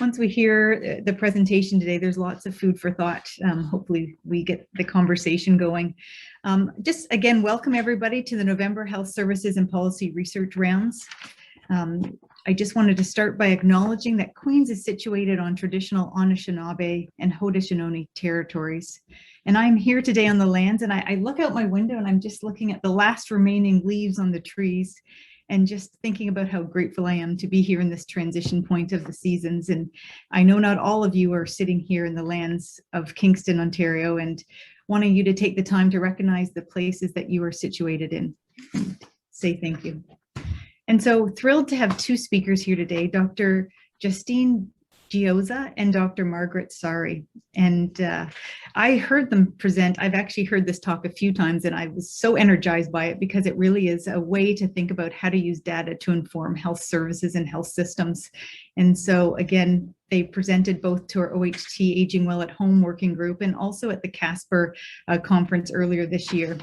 once we hear the presentation today, there's lots of food for thought. Hopefully we get the conversation going. Just again, welcome everybody to the November Health Services and Policy Research Rounds. I just wanted to start by acknowledging that Queens is situated on traditional Anishinaabe and Haudenosaunee territories. And I'm here today on the lands, and I look out my window and I'm just looking at the last remaining leaves on the trees and just thinking about how grateful I am to be here in this transition point of the seasons. And I know not all of you are sitting here in the lands of Kingston, Ontario, and wanting you to take the time to recognize the places that you are situated in and say thank you. And so thrilled to have two speakers here today, Dr. Justine Giosa and Dr. Margaret Saari. And I heard them present. I've actually heard this talk a few times, and I was so energized by it because it really is a way to think about how to use data to inform health services and health systems. And so again, they presented both to our OHT Aging Well at Home working group and also at the CASPR conference earlier this year.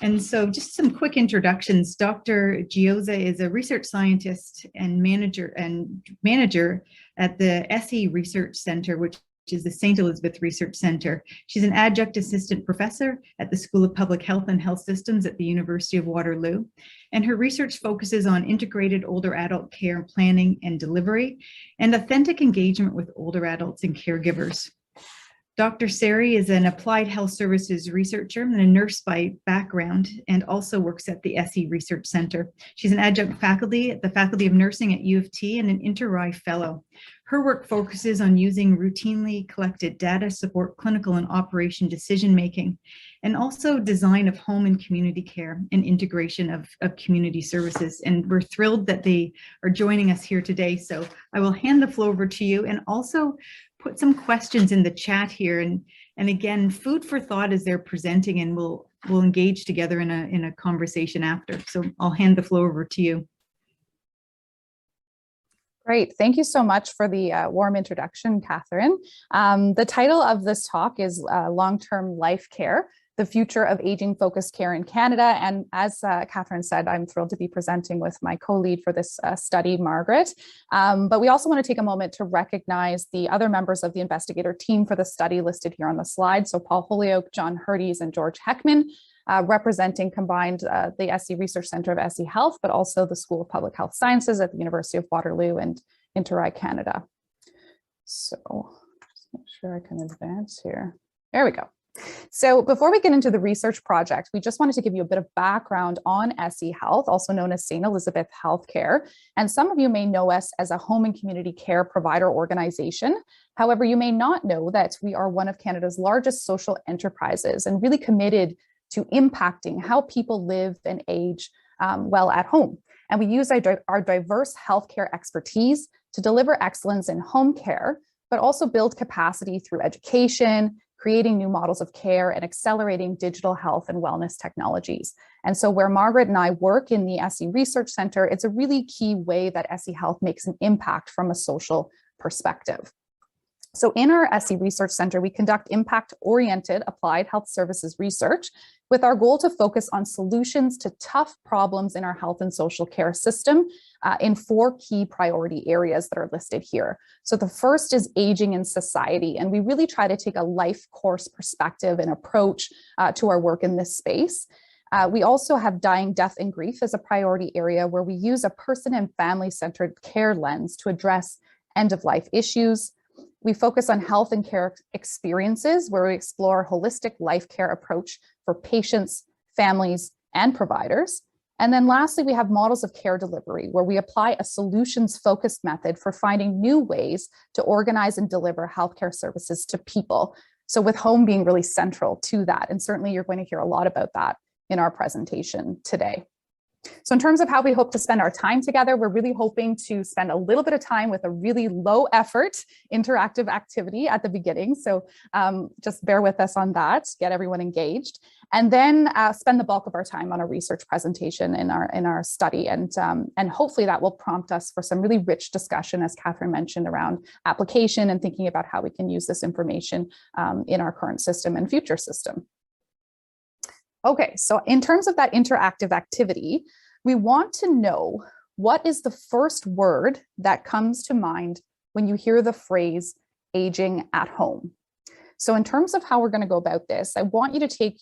And so just some quick introductions. Dr. Giosa is a research scientist and manager at the SE Research Center, which is the St. Elizabeth Research Center. She's an adjunct assistant professor at the School of Public Health and Health Systems at the University of Waterloo. And her research focuses on integrated older adult care planning and delivery and authentic engagement with older adults and caregivers. Dr. Saari is an applied health services researcher and a nurse by background and also works at the SE Research Center. She's an adjunct faculty at the Faculty of Nursing at U of T and an Inter-RI fellow. Her work focuses on using routinely collected data to support clinical and operation decision-making and also design of home and community care and integration of community services. And we're thrilled that they are joining us here today. So I will hand the floor over to you and also put some questions in the chat here, and again, food for thought as they're presenting, and we'll engage together in a conversation after. So I'll hand the floor over to you. Great, thank you so much for the warm introduction, Catherine. The title of this talk is Long-Term Life Care, the Future of Aging-Focused Care in Canada. And as Catherine said, I'm thrilled to be presenting with my co-lead for this study, Margaret. But we also want to take a moment to recognize the other members of the investigator team for the study listed here on the slide. So Paul Holyoke, John Hurties, and George Heckman, representing combined the SE Research Center of SE Health, but also the School of Public Health Sciences at the University of Waterloo and Inter-RI Canada. So just make sure I can advance here. There we go. So before we get into the research project, we just wanted to give you a bit of background on SE Health, also known as St. Elizabeth Healthcare. And some of you may know us as a home and community care provider organization. However, you may not know that we are one of Canada's largest social enterprises and really committed to impacting how people live and age well at home. And we use our diverse healthcare expertise to deliver excellence in home care, but also build capacity through education, creating new models of care, and accelerating digital health and wellness technologies. And so where Margaret and I work in the SE Research Center, it's a really key way that SE Health makes an impact from a social perspective. So in our SE Research Center, we conduct impact-oriented applied health services research with our goal to focus on solutions to tough problems in our health and social care system in 4 key priority areas that are listed here. So the first is aging in society, and we really try to take a life course perspective and approach to our work in this space. We also have dying, death, and grief as a priority area where we use a person and family-centered care lens to address end-of-life issues. We focus on health and care experiences where we explore a holistic life care approach for patients, families, and providers. And then lastly, we have models of care delivery where we apply a solutions-focused method for finding new ways to organize and deliver healthcare services to people. So with home being really central to that, and certainly you're going to hear a lot about that in our presentation today. So in terms of how we hope to spend our time together, we're really hoping to spend a little bit of time with a really low effort interactive activity at the beginning. So just bear with us on that, get everyone engaged, and then spend the bulk of our time on a research presentation in our study. And hopefully that will prompt us for some really rich discussion, as Catherine mentioned, around application and thinking about how we can use this information in our current system and future system. Okay, so in terms of that interactive activity, we want to know what is the first word that comes to mind when you hear the phrase aging at home. So in terms of how we're going to go about this, I want you to take,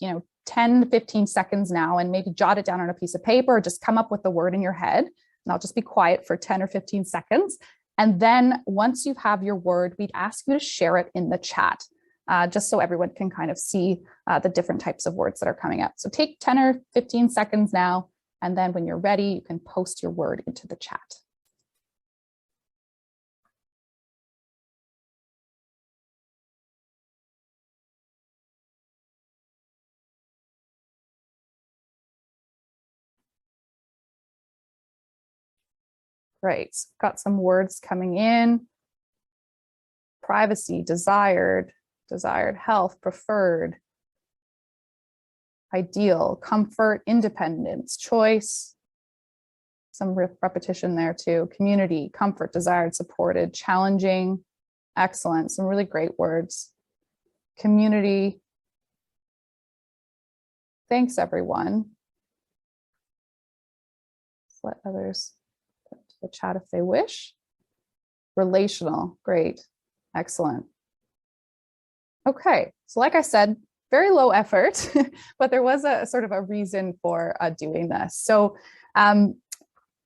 10 to 15 seconds now and maybe jot it down on a piece of paper or just come up with the word in your head. And I'll just be quiet for 10 or 15 seconds. And then once you have your word, we'd ask you to share it in the chat, just so everyone can kind of see the different types of words that are coming up. So take 10 or 15 seconds now, and then when you're ready, you can post your word into the chat. Great, got some words coming in. Privacy, desired, desired health, preferred, ideal, comfort, independence, choice, some repetition there too, community, comfort, desired, supported, challenging, excellent, some really great words. Community, thanks everyone. Let's let others put into the chat if they wish. Relational, great, excellent. Okay, so like I said, very low effort, but there was a sort of a reason for doing this. So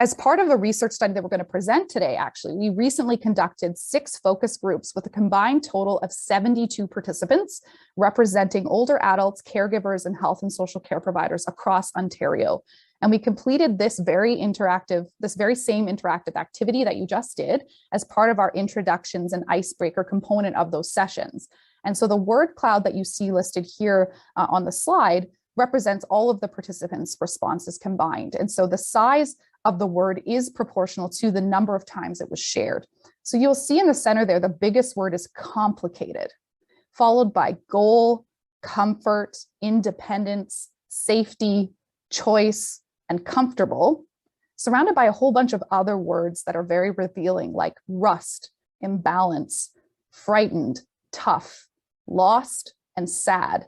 as part of the research study that we're going to present today, actually, we recently conducted 6 focus groups with a combined total of 72 participants representing older adults, caregivers, and health and social care providers across Ontario. And we completed this very same interactive activity that you just did as part of our introductions and icebreaker component of those sessions. And so the word cloud that you see listed here on the slide represents all of the participants' responses combined. And so the size of the word is proportional to the number of times it was shared. So you'll see in the center there, the biggest word is complicated, followed by goal, comfort, independence, safety, choice, and comfortable, surrounded by a whole bunch of other words that are very revealing, like rust, imbalance, frightened, tough, lost, and sad.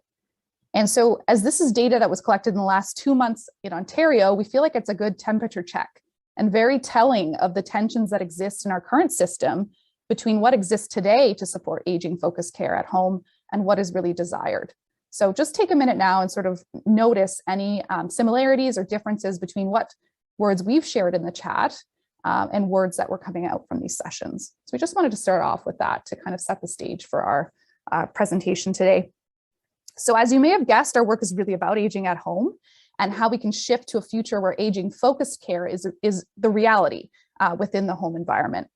And so as this is data that was collected in the last 2 months in Ontario, we feel like it's a good temperature check and very telling of the tensions that exist in our current system between what exists today to support aging-focused care at home and what is really desired. So just take a minute now and sort of notice any similarities or differences between what words we've shared in the chat and words that were coming out from these sessions. So we just wanted to start off with that to kind of set the stage for our presentation today. So as you may have guessed, our work is really about aging at home and how we can shift to a future where aging-focused care is the reality within the home environment.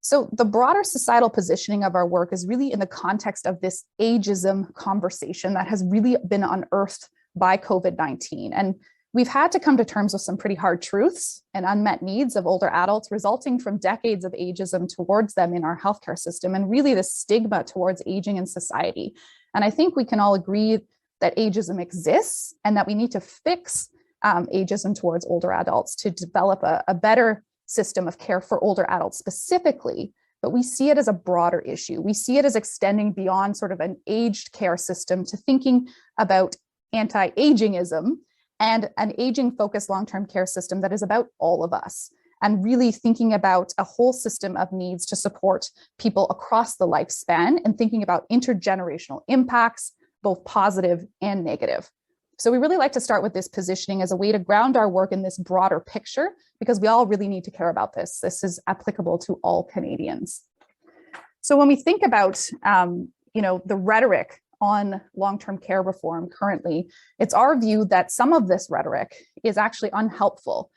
So the broader societal positioning of our work is really in the context of this ageism conversation that has really been unearthed by COVID-19. And we've had to come to terms with some pretty hard truths and unmet needs of older adults resulting from decades of ageism towards them in our healthcare system, and really the stigma towards aging in society. And I think we can all agree that ageism exists and that we need to fix ageism towards older adults to develop a better system of care for older adults specifically, but we see it as a broader issue. We see it as extending beyond sort of an aged care system to thinking about anti-agingism and an aging-focused long-term care system that is about all of us, and really thinking about a whole system of needs to support people across the lifespan and thinking about intergenerational impacts, both positive and negative. So we really like to start with this positioning as a way to ground our work in this broader picture, because we all really need to care about this. This is applicable to all Canadians. So when we think about the rhetoric on long-term care reform currently, it's our view that some of this rhetoric is actually unhelpful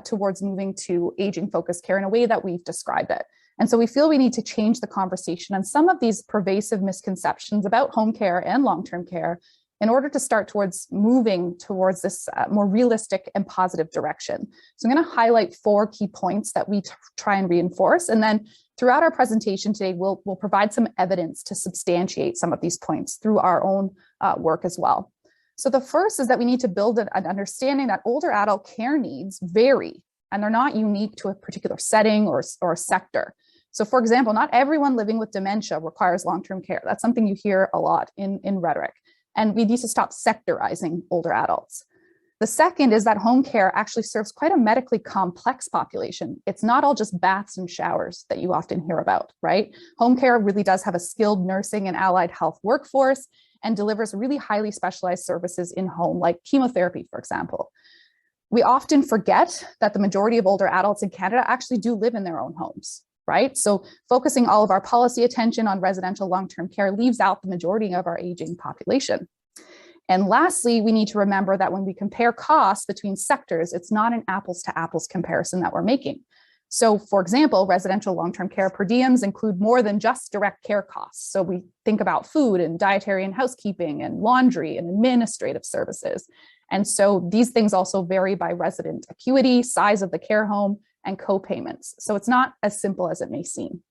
towards moving to aging-focused care in a way that we've described it. And so we feel we need to change the conversation on some of these pervasive misconceptions about home care and long-term care in order to start towards moving towards this more realistic and positive direction. So I'm going to highlight 4 key points that we try and reinforce. And then throughout our presentation today, we'll provide some evidence to substantiate some of these points through our own work as well. So the first is that we need to build an understanding that older adult care needs vary, and they're not unique to a particular setting or sector. So for example, not everyone living with dementia requires long-term care. That's something you hear a lot in rhetoric. And we need to stop sectorizing older adults. The second is that home care actually serves quite a medically complex population. It's not all just baths and showers that you often hear about, right? Home care really does have a skilled nursing and allied health workforce and delivers really highly specialized services in home, like chemotherapy, for example. We often forget that the majority of older adults in Canada actually do live in their own homes, right? So focusing all of our policy attention on residential long-term care leaves out the majority of our aging population. And lastly, we need to remember that when we compare costs between sectors, it's not an apples to apples comparison that we're making. So for example, residential long-term care per diems include more than just direct care costs. So we think about food and dietary and housekeeping and laundry and administrative services. And so these things also vary by resident acuity, size of the care home, and co-payments. So it's not as simple as it may seem.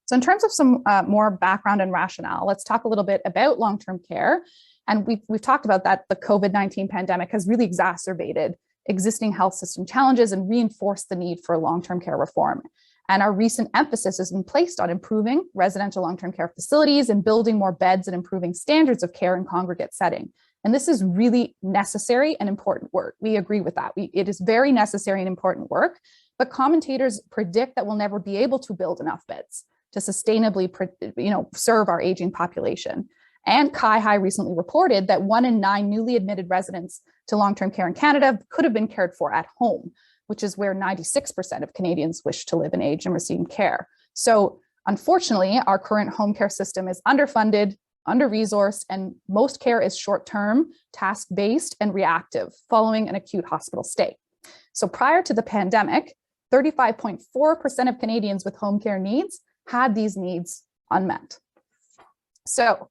So in terms of some more background and rationale, let's talk a little bit about long-term care. And we've talked about that the COVID-19 pandemic has really exacerbated existing health system challenges and reinforced the need for long-term care reform. And our recent emphasis has been placed on improving residential long-term care facilities and building more beds and improving standards of care in congregate setting. And this is really necessary and important work. We agree with that. It is very necessary and important work, but commentators predict that we'll never be able to build enough beds to sustainably serve our aging population. And CIHI recently reported that 1 in 9 newly admitted residents to long-term care in Canada could have been cared for at home, which is where 96% of Canadians wish to live and age and receive care. So unfortunately, our current home care system is underfunded, under-resourced, and most care is short-term, task-based, and reactive following an acute hospital stay. So prior to the pandemic, 35.4% of Canadians with home care needs had these needs unmet. So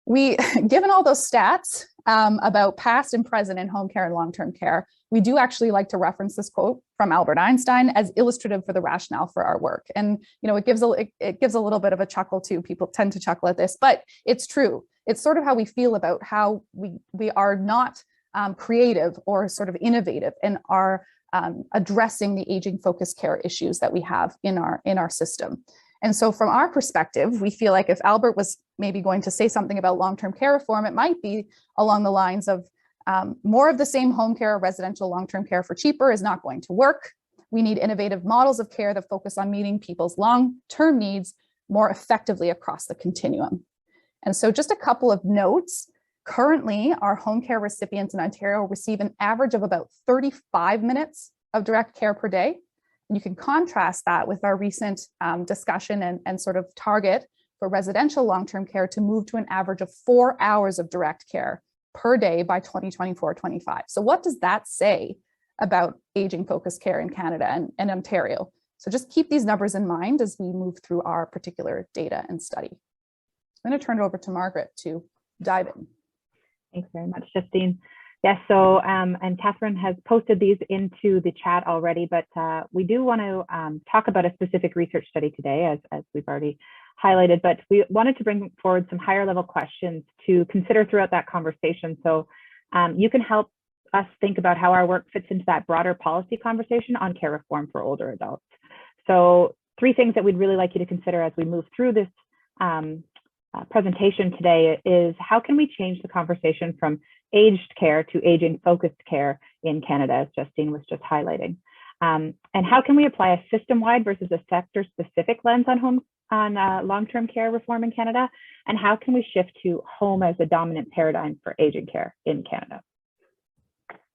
given all those stats about past and present in home care and long-term care, we do actually like to reference this quote from Albert Einstein as illustrative for the rationale for our work. And it gives a little bit of a chuckle too. People tend to chuckle at this, but it's true. It's sort of how we feel about how we are not creative or sort of innovative in our addressing the aging focused care issues that we have in our system. And so from our perspective, we feel like if Albert was maybe going to say something about long-term care reform, it might be along the lines of more of the same home care, residential long-term care for cheaper is not going to work. We need innovative models of care that focus on meeting people's long-term needs more effectively across the continuum. And so just a couple of notes. Currently, our home care recipients in Ontario receive an average of about 35 minutes of direct care per day. And you can contrast that with our recent discussion and sort of target for residential long-term care to move to an average of 4 hours of direct care per day by 2024-25. So what does that say about aging focused care in Canada and Ontario? So just keep these numbers in mind as we move through our particular data and study. I'm going to turn it over to Margaret to dive in. Thanks very much, Justine. Yes, so, and Catherine has posted these into the chat already, but we do want to talk about a specific research study today, as we've already highlighted, but we wanted to bring forward some higher level questions to consider throughout that conversation. So you can help us think about how our work fits into that broader policy conversation on care reform for older adults. So 3 things that we'd really like you to consider as we move through this presentation today is how can we change the conversation from aged care to aging focused care in Canada, as Justine was just highlighting. And how can we apply a system-wide versus a sector-specific lens on long-term care reform in Canada? And how can we shift to home as a dominant paradigm for aging care in Canada?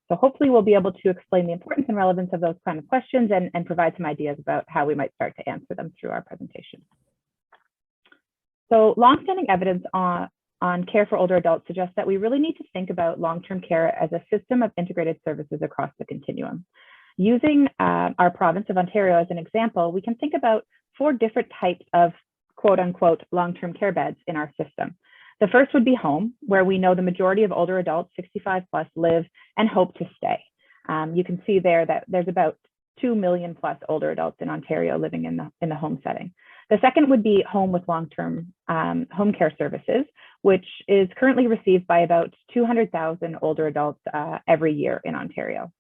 So hopefully we'll be able to explain the importance and relevance of those kind of questions and provide some ideas about how we might start to answer them through our presentation. So longstanding evidence on care for older adults suggests that we really need to think about long-term care as a system of integrated services across the continuum. Using our province of Ontario as an example, we can think about 4 different types of quote unquote long-term care beds in our system. The first would be home, where we know the majority of older adults 65 plus live and hope to stay. You can see there that there's about 2 million plus older adults in Ontario living in the home setting. The second would be home with long-term home care services, which is currently received by about 200,000 older adults every year in Ontario.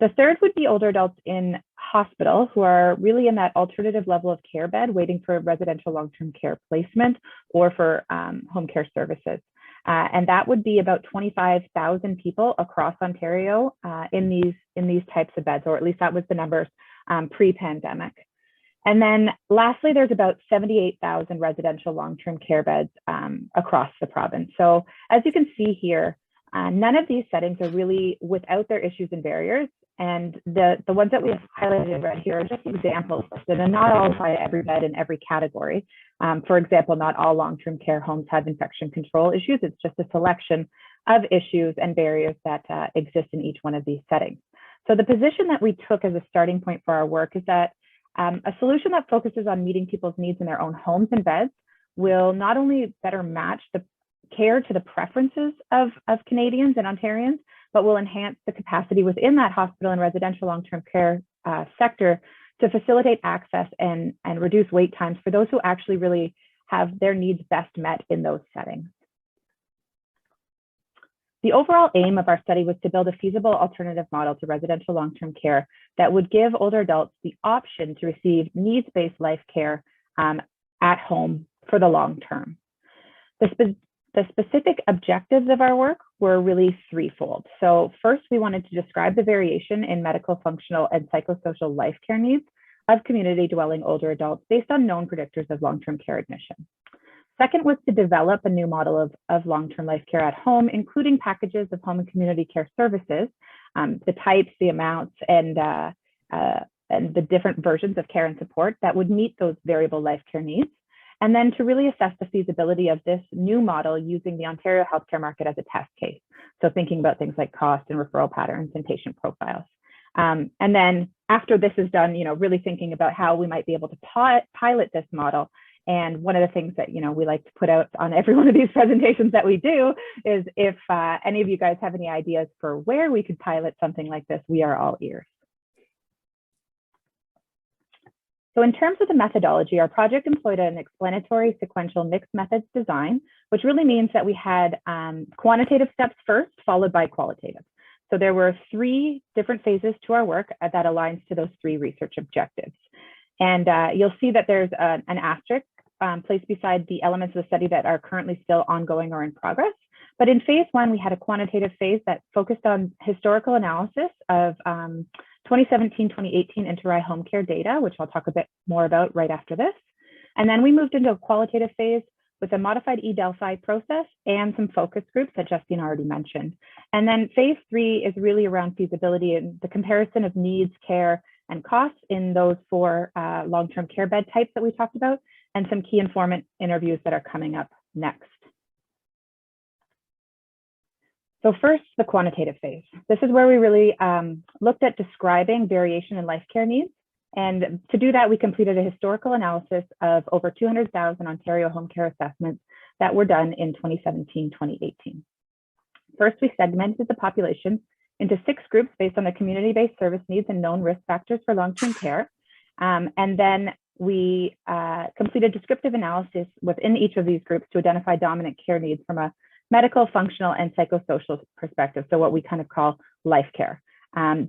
The third would be older adults in hospital who are really in that alternative level of care bed, waiting for residential long-term care placement or for home care services. And that would be about 25,000 people across Ontario in these types of beds, or at least that was the numbers pre-pandemic. And then lastly, there's about 78,000 residential long-term care beds across the province. So as you can see here, none of these settings are really without their issues and barriers. And the ones that we have highlighted right here are just examples that are not all apply to every bed in every category. For example, not all long-term care homes have infection control issues. It's just a selection of issues and barriers that exist in each one of these settings. So the position that we took as a starting point for our work is that a solution that focuses on meeting people's needs in their own homes and beds will not only better match the care to the preferences of Canadians and Ontarians, but will enhance the capacity within that hospital and residential long-term care sector to facilitate access and reduce wait times for those who actually really have their needs best met in those settings. The overall aim of our study was to build a feasible alternative model to residential long-term care that would give older adults the option to receive needs-based life care at home for the long term. The specific objectives of our work were really threefold. So first, we wanted to describe the variation in medical, functional, and psychosocial life care needs of community-dwelling older adults based on known predictors of long-term care admission. Second was to develop a new model of long-term life care at home, including packages of home and community care services, the types, the amounts, and the different versions of care and support that would meet those variable life care needs. And then to really assess the feasibility of this new model using the Ontario healthcare market as a test case. So thinking about things like cost and referral patterns and patient profiles. And then after this is done, really thinking about how we might be able to pilot this model. And one of the things that, we like to put out on every one of these presentations that we do is if any of you guys have any ideas for where we could pilot something like this, we are all ears. So in terms of the methodology, our project employed an explanatory sequential mixed methods design, which really means that we had quantitative steps first, followed by qualitative. So there were 3 different phases to our work that aligns to those 3 research objectives. And you'll see that there's an asterisk placed beside the elements of the study that are currently still ongoing or in progress. But in phase 1, we had a quantitative phase that focused on historical analysis of 2017-2018 HSPRI home care data, which I'll talk a bit more about right after this. And then we moved into a qualitative phase with a modified E-Delphi process and some focus groups that Justine already mentioned. And then phase 3 is really around feasibility and the comparison of needs, care, and costs in those 4 long-term care bed types that we talked about, and some key informant interviews that are coming up next. So first, the quantitative phase. This is where we really looked at describing variation in life care needs. And to do that, we completed a historical analysis of over 200,000 Ontario home care assessments that were done in 2017-2018. First, we segmented the population into 6 groups based on the community-based service needs and known risk factors for long-term care. And then we completed descriptive analysis within each of these groups to identify dominant care needs from a medical, functional, and psychosocial perspective, so what we kind of call life care.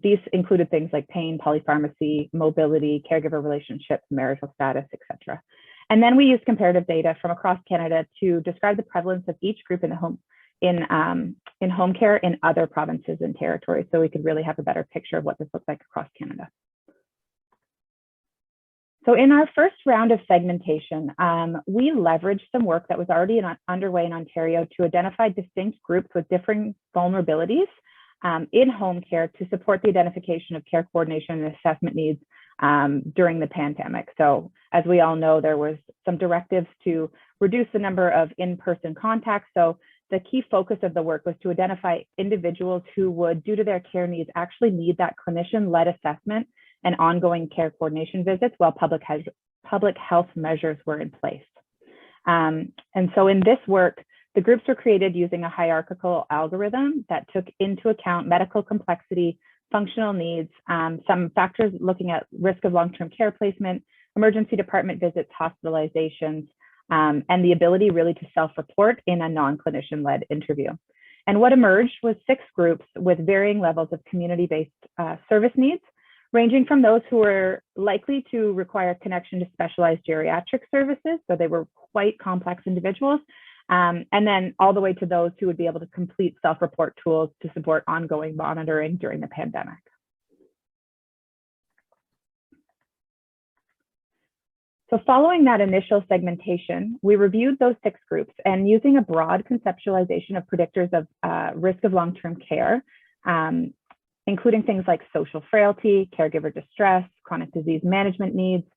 These included things like pain, polypharmacy, mobility, caregiver relationships, marital status, etc. And then we used comparative data from across Canada to describe the prevalence of each group in home care in other provinces and territories, so we could really have a better picture of what this looks like across Canada. So in our first round of segmentation, we leveraged some work that was already underway in Ontario to identify distinct groups with differing vulnerabilities in home care to support the identification of care coordination and assessment needs during the pandemic. So as we all know, there was some directives to reduce the number of in-person contacts. So the key focus of the work was to identify individuals who would, due to their care needs, actually need that clinician-led assessment and ongoing care coordination visits while public health measures were in place. And so in this work, the groups were created using a hierarchical algorithm that took into account medical complexity, functional needs, some factors looking at risk of long-term care placement, emergency department visits, hospitalizations, and the ability really to self-report in a non-clinician-led interview. And what emerged was 6 groups with varying levels of community-based service needs, ranging from those who were likely to require connection to specialized geriatric services, so they were quite complex individuals, and then all the way to those who would be able to complete self-report tools to support ongoing monitoring during the pandemic. So following that initial segmentation, we reviewed those 6 groups, and using a broad conceptualization of predictors of risk of long-term care, including things like social frailty, caregiver distress, chronic disease management needs,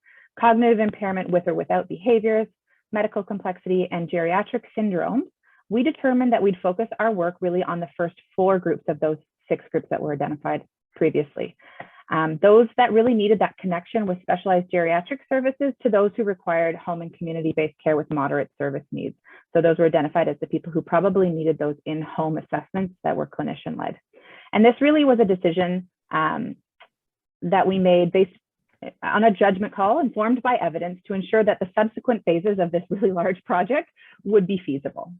cognitive impairment with or without behaviors, medical complexity, and geriatric syndrome, we determined that we'd focus our work really on the first 4 groups of those 6 groups that were identified previously. Those that really needed that connection with specialized geriatric services to those who required home and community-based care with moderate service needs. So those were identified as the people who probably needed those in-home assessments that were clinician-led. And this really was a decision that we made based on a judgment call informed by evidence to ensure that the subsequent phases of this really large project would be feasible.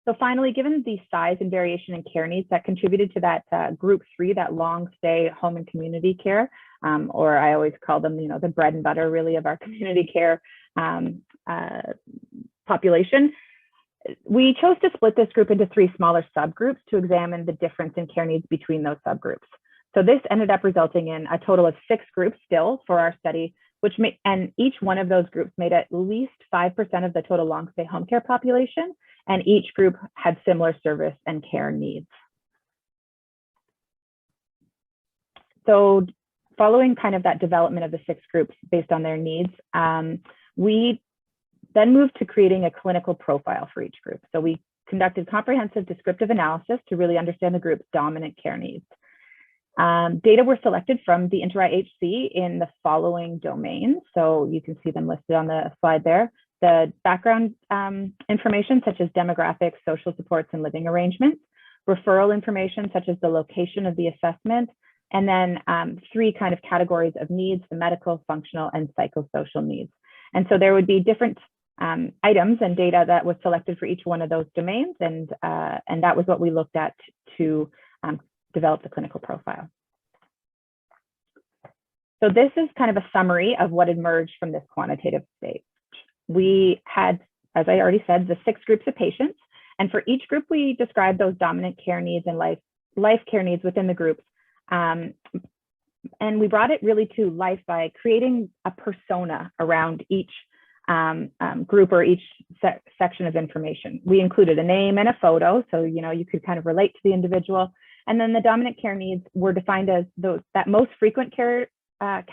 So finally, given the size and variation in care needs that contributed to that group 3, that long stay home and community care, or I always call them, the bread and butter really of our community care population, we chose to split this group into 3 smaller subgroups to examine the difference in care needs between those subgroups. So this ended up resulting in a total of 6 groups still for our study, and each one of those groups made at least 5% of the total long stay home care population, and each group had similar service and care needs. So following kind of that development of the 6 groups based on their needs, we then moved to creating a clinical profile for each group. So we conducted comprehensive descriptive analysis to really understand the group's dominant care needs. Data were selected from the INTERI-HC in the following domains. So you can see them listed on the slide there. The background information, such as demographics, social supports, and living arrangements, referral information, such as the location of the assessment, and then 3 kind of categories of needs: the medical, functional, and psychosocial needs. And so there would be different items and data that was selected for each one of those domains, and that was what we looked at to develop the clinical profile. So this is kind of a summary of what emerged from this quantitative stage. We had, as I already said, the 6 groups of patients, and for each group we described those dominant care needs and life care needs within the groups. And we brought it really to life by creating a persona around each group or each section of information. We included a name and a photo, so you could kind of relate to the individual. And then the dominant care needs were defined as that most frequent care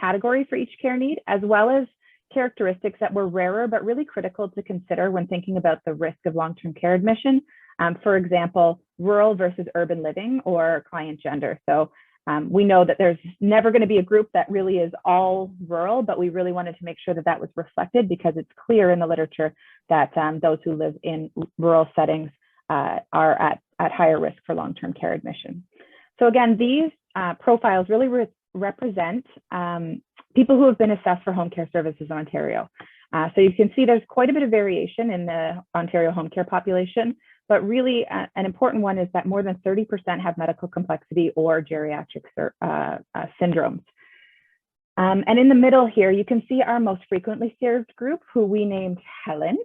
category for each care need, as well as characteristics that were rarer but really critical to consider when thinking about the risk of long-term care admission. For example, rural versus urban living or client gender. So we know that there's never going to be a group that really is all rural, but we really wanted to make sure that that was reflected, because it's clear in the literature that those who live in rural settings are at higher risk for long-term care admission. So again, these profiles really represent people who have been assessed for home care services in Ontario. So you can see there's quite a bit of variation in the Ontario home care population, but really an important one is that more than 30% have medical complexity or geriatric syndromes. And in the middle here, you can see our most frequently served group, who we named Helen.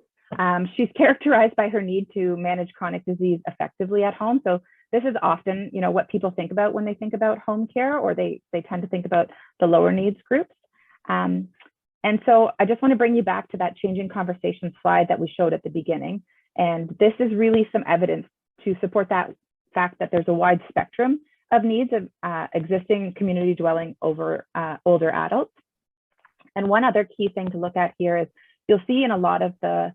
She's characterized by her need to manage chronic disease effectively at home. So this is often, what people think about when they think about home care, or they tend to think about the lower needs groups. And so I just want to bring you back to that changing conversation slide that we showed at the beginning. And this is really some evidence to support that fact that there's a wide spectrum of needs of existing community dwelling over older adults. And one other key thing to look at here is you'll see in a lot of the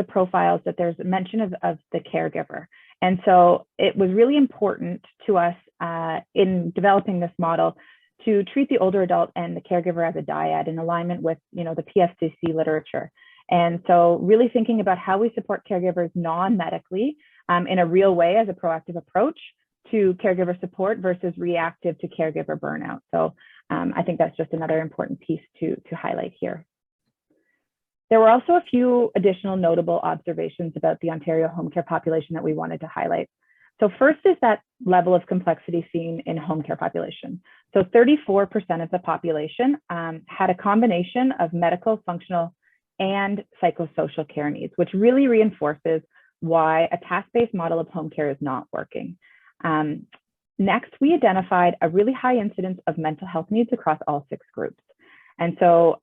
profiles that there's a mention of the caregiver. And so it was really important to us in developing this model to treat the older adult and the caregiver as a dyad in alignment with the PSCC literature. And so really thinking about how we support caregivers non-medically in a real way as a proactive approach to caregiver support versus reactive to caregiver burnout. So I think that's just another important piece to highlight here. There were also a few additional notable observations about the Ontario home care population that we wanted to highlight. So first is that level of complexity seen in home care population. So 34% of the population had a combination of medical, functional, and psychosocial care needs, which really reinforces why a task-based model of home care is not working. Next, we identified a really high incidence of mental health needs across all 6 groups. And so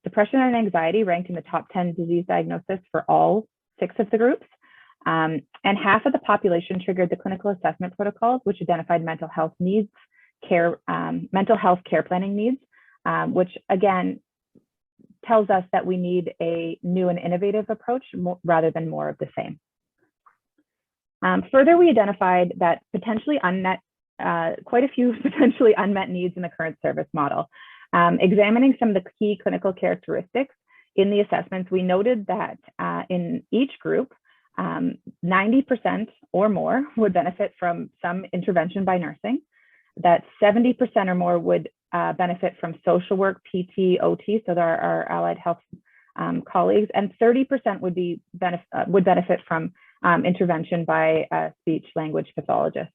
depression and anxiety ranked in the top 10 disease diagnosis for all 6 of the groups. And half of the population triggered the clinical assessment protocols, which identified mental health needs, mental health care planning needs, which again tells us that we need a new and innovative approach rather than more of the same. Further, we identified that quite a few potentially unmet needs in the current service model. Examining some of the key clinical characteristics in the assessments, we noted that in each group, 90% or more would benefit from some intervention by nursing, that 70% or more would benefit from social work, PT, OT, so there are our allied health colleagues, and 30% would benefit from intervention by a speech language pathologist.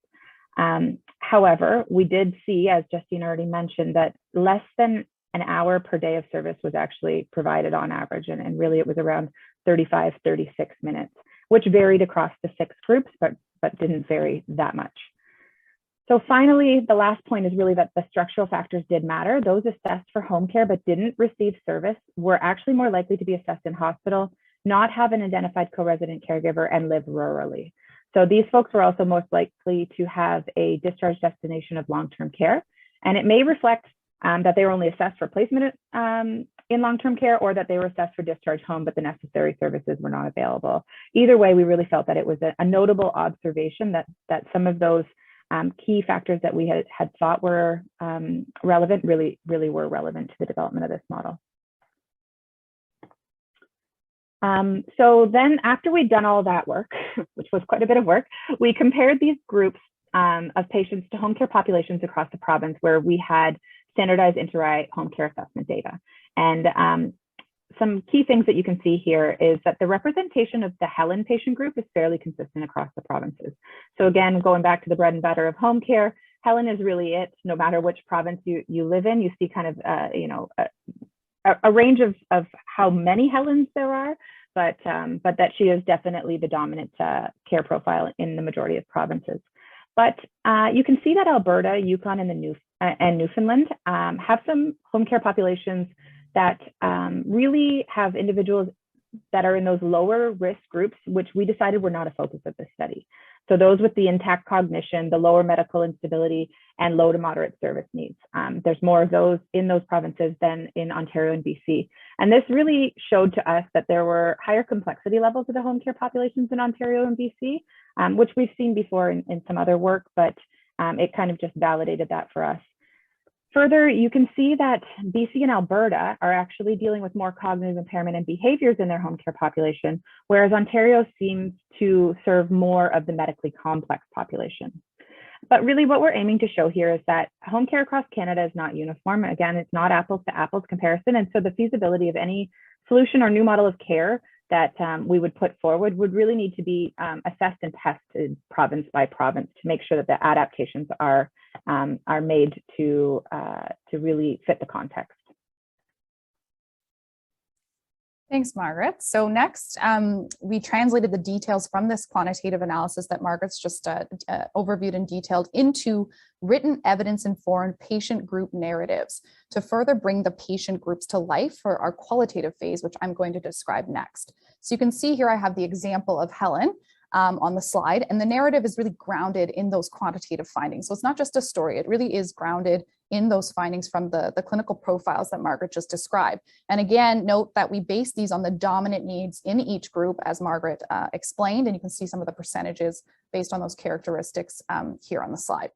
However, we did see, as Justine already mentioned, that less than an hour per day of service was actually provided on average, and really it was around 35, 36 minutes, which varied across the 6 groups, but didn't vary that much. So finally, the last point is really that the structural factors did matter. Those assessed for home care but didn't receive service were actually more likely to be assessed in hospital, not have an identified co-resident caregiver, and live rurally. So these folks were also most likely to have a discharge destination of long-term care. And it may reflect that they were only assessed for placement in long-term care, or that they were assessed for discharge home, but the necessary services were not available. Either way, we really felt that it was a notable observation that some of those key factors that we had thought were relevant really were relevant to the development of this model. So then after we'd done all that work, which was quite a bit of work, we compared these groups of patients to home care populations across the province where we had standardized inter-eye home care assessment data. And some key things that you can see here is that the representation of the Helen patient group is fairly consistent across the provinces. So again, going back to the bread and butter of home care, Helen is really it. No matter which province you live in, you see kind of a range of how many Helens there are, but that she is definitely the dominant care profile in the majority of provinces. But you can see that Alberta, Yukon, and Newfoundland have some home care populations that really have individuals that are in those lower risk groups, which we decided were not a focus of this study. So those with the intact cognition, the lower medical instability, and low to moderate service needs. There's more of those in those provinces than in Ontario and BC. And this really showed to us that there were higher complexity levels of the home care populations in Ontario and BC, which we've seen before in some other work, but it kind of just validated that for us. Further, you can see that BC and Alberta are actually dealing with more cognitive impairment and behaviors in their home care population, whereas Ontario seems to serve more of the medically complex population. But really what we're aiming to show here is that home care across Canada is not uniform. Again, it's not apples to apples comparison. And so the feasibility of any solution or new model of care that we would put forward would really need to be assessed and tested province by province to make sure that the adaptations are made to really fit the context. Thanks, Margaret. So next, we translated the details from this quantitative analysis that Margaret's just overviewed and detailed into written evidence-informed patient group narratives to further bring the patient groups to life for our qualitative phase, which I'm going to describe next. So you can see here I have the example of Helen on the slide, and the narrative is really grounded in those quantitative findings. So it's not just a story, it really is grounded in those findings from the clinical profiles that Margaret just described. And again, note that we base these on the dominant needs in each group, as Margaret explained, and you can see some of the percentages based on those characteristics here on the slide.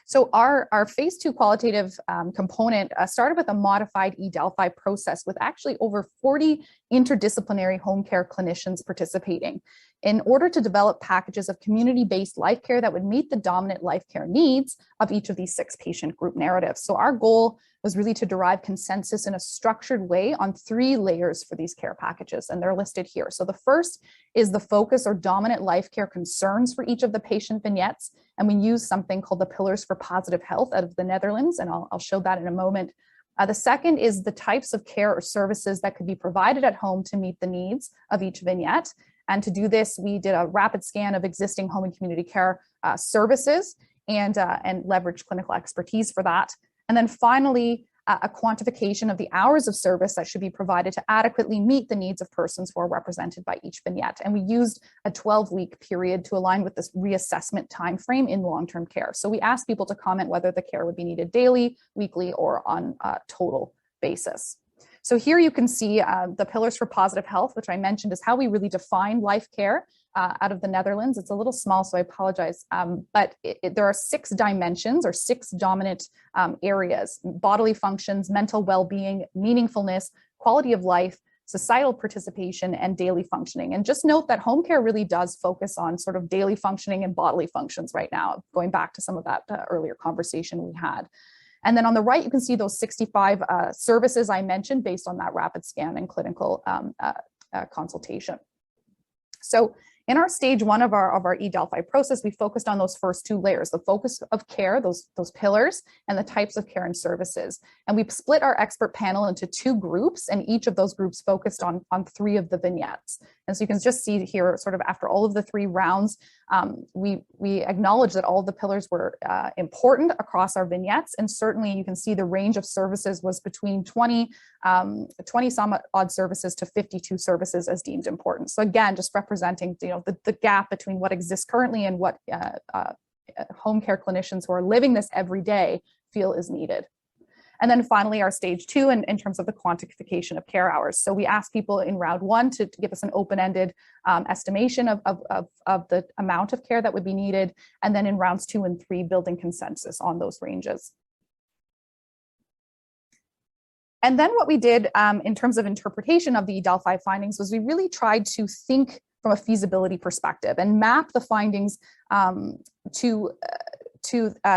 So our phase 2 qualitative component started with a modified eDelphi process with actually over 40 interdisciplinary home care clinicians participating in order to develop packages of community-based life care that would meet the dominant life care needs of each of these 6 patient group narratives. So our goal was really to derive consensus in a structured way on 3 layers for these care packages, and they're listed here. So the first is the focus or dominant life care concerns for each of the patient vignettes, and we use something called the Pillars for Positive Health out of the Netherlands, and I'll show that in a moment. The second is the types of care or services that could be provided at home to meet the needs of each vignette. And to do this, we did a rapid scan of existing home and community care services and leveraged clinical expertise for that. And then finally, a quantification of the hours of service that should be provided to adequately meet the needs of persons who are represented by each vignette. And we used a 12-week period to align with this reassessment timeframe in long-term care. So we asked people to comment whether the care would be needed daily, weekly, or on a total basis. So here you can see the pillars for positive health, which I mentioned is how we really define life care out of the Netherlands. It's a little small, so I apologize. But there are 6 dimensions or 6 dominant areas: bodily functions, mental well-being, meaningfulness, quality of life, societal participation, and daily functioning. And just note that home care really does focus on sort of daily functioning and bodily functions right now, going back to some of that earlier conversation we had. And then on the right, you can see those 65 services I mentioned based on that rapid scan and clinical consultation. So in our stage 1 of our E-Delphi process, we focused on those first 2 layers, the focus of care, those pillars, and the types of care and services. And we split our expert panel into 2 groups, and each of those groups focused on 3 of the vignettes. And so you can just see here, sort of after all of the 3 rounds, we acknowledge that all of the pillars were important across our vignettes. And certainly you can see the range of services was between 20 some odd services to 52 services as deemed important. So again, just representing, the gap between what exists currently and what home care clinicians who are living this every day feel is needed. And then finally, our stage 2 in terms of the quantification of care hours. So we asked people in round 1 to give us an open-ended estimation of the amount of care that would be needed. And then in rounds 2 and 3, building consensus on those ranges. And then what we did in terms of interpretation of the Delphi findings was we really tried to think from a feasibility perspective and map the findings to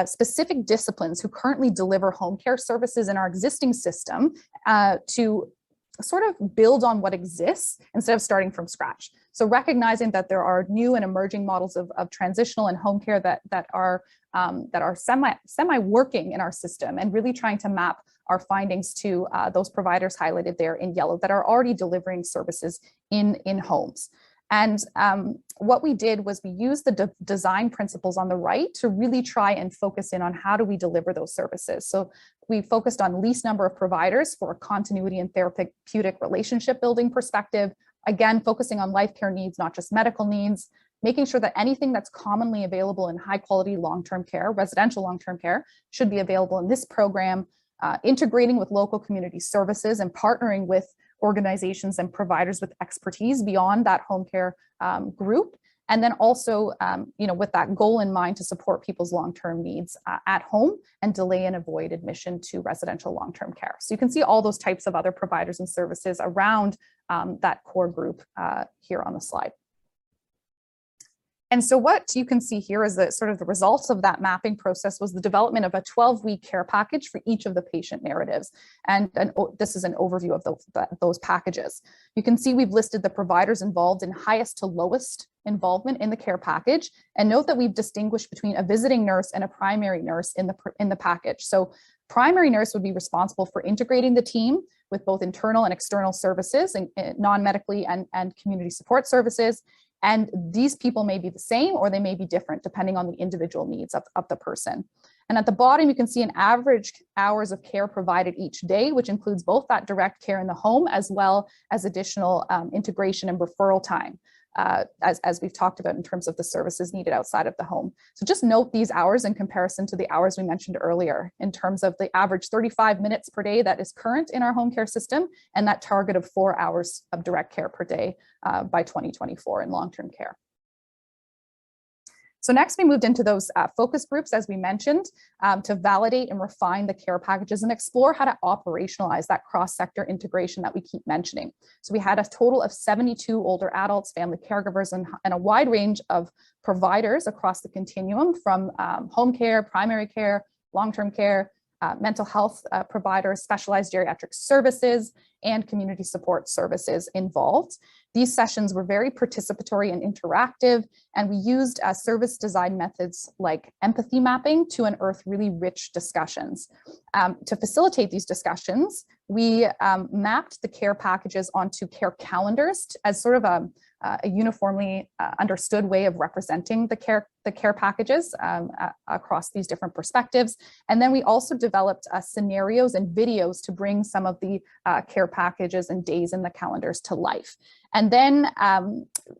specific disciplines who currently deliver home care services in our existing system to sort of build on what exists instead of starting from scratch. So recognizing that there are new and emerging models of transitional and home care that are semi working in our system, and really trying to map our findings to those providers highlighted there in yellow that are already delivering services in homes. And what we did was we used the design principles on the right to really try and focus in on how do we deliver those services. So we focused on least number of providers for a continuity and therapeutic relationship building perspective. Again, focusing on life care needs, not just medical needs, making sure that anything that's commonly available in high quality long-term care, residential long-term care, should be available in this program, integrating with local community services and partnering with organizations and providers with expertise beyond that home care group. And then also, with that goal in mind to support people's long-term needs at home and delay and avoid admission to residential long-term care. So you can see all those types of other providers and services around that core group here on the slide. And so what you can see here is that sort of the results of that mapping process was the development of a 12-week care package for each of the patient narratives. And this is an overview of those packages. You can see we've listed the providers involved in highest to lowest involvement in the care package. And note that we've distinguished between a visiting nurse and a primary nurse in the package. So primary nurse would be responsible for integrating the team with both internal and external services, and non-medically and community support services. And these people may be the same or they may be different depending on the individual needs of the person. And at the bottom, you can see an average hours of care provided each day, which includes both that direct care in the home as well as additional integration and referral time, as we've talked about in terms of the services needed outside of the home. So just note these hours in comparison to the hours we mentioned earlier in terms of the average 35 minutes per day that is current in our home care system, and that target of 4 hours of direct care per day by 2024 in long-term care. So next we moved into those focus groups, as we mentioned, to validate and refine the care packages and explore how to operationalize that cross-sector integration that we keep mentioning. So we had a total of 72 older adults, family caregivers, and a wide range of providers across the continuum from home care, primary care, long-term care, mental health providers, specialized geriatric services, and community support services involved. These sessions were very participatory and interactive, and we used service design methods like empathy mapping to unearth really rich discussions. To facilitate these discussions, we mapped the care packages onto care calendars as sort of a uniformly understood way of representing the care packages across these different perspectives. And then we also developed scenarios and videos to bring some of the care packages and days in the calendars to life. And then